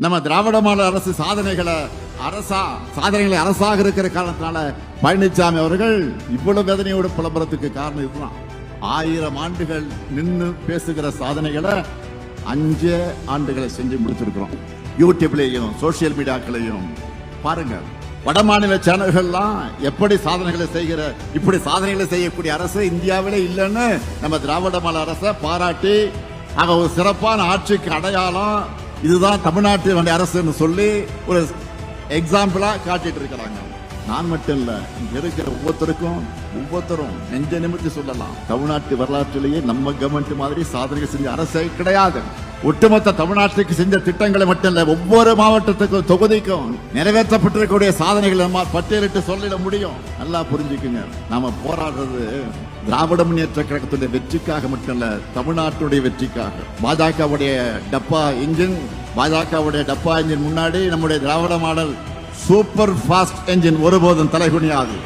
நம்ம திராவிட மாடல் அரசு சாதனைகளை அரசாக இருக்கிற காரணத்தினால பழனிசாமி அவர்கள் இவ்வளவு வேதனையோட புலம்புறதுக்கு காரணம் இதுதான். 1000 ஆண்டுகள் நின்று பேசுகிற சாதனைகளை 5 ஆண்டுகளை செஞ்சு முடிச்சிருக்கிறோம். யூடியூப்லயும் சோசியல் மீடியாக்களையும் பாருங்க. வட மாநில சேனல்கள்லாம் எப்படி இப்படி சாதனைகளை செய்யக்கூடிய அரசு இந்தியாவிலே இல்லைன்னு நம்ம திராவிட மாடல் அரசை பாராட்டி ஒரு சிறப்பான ஆட்சிக்கு அடையாளம் இதுதான் தமிழ்நாட்டு அரசுன்னு சொல்லி ஒரு எக்ஸாம்பிளா காட்டிட்டு இருக்கிறாங்க. நான் மட்டும் இல்ல, இங்க இருக்கிற ஒவ்வொருத்தரும் நெஞ்ச நிமித்தி சொல்லலாம், தமிழ்நாட்டு வரலாற்றிலேயே நம்ம கவர்மெண்ட் மாதிரி சாதனைகள் செஞ்ச அரசே கிடையாது. ஒட்டுமொத்த தமிழ்நாட்டுக்கு செஞ்ச திட்டங்களை மட்டும் இல்ல, ஒவ்வொரு மாவட்டத்துக்கும் தொகுதிக்கும் நிறைவேற்றப்பட்டிருக்கக்கூடிய சாதனைகளை நம்ம பட்டியலிட்டு சொல்லிட முடியும். நல்லா புரிஞ்சுக்குங்க, நாம போராடுறது திராவிட முன்னேற்ற கழகத்துடைய வெற்றிக்காக மட்டும் இல்ல, தமிழ்நாட்டுடைய வெற்றிக்காக. பாஜகவுடைய டப்பா இன்ஜின் முன்னாடி நம்முடைய திராவிட மாடல் சூப்பர் ஃபாஸ்ட் என்ஜின் ஒருபோதும் தலைகுனியாது.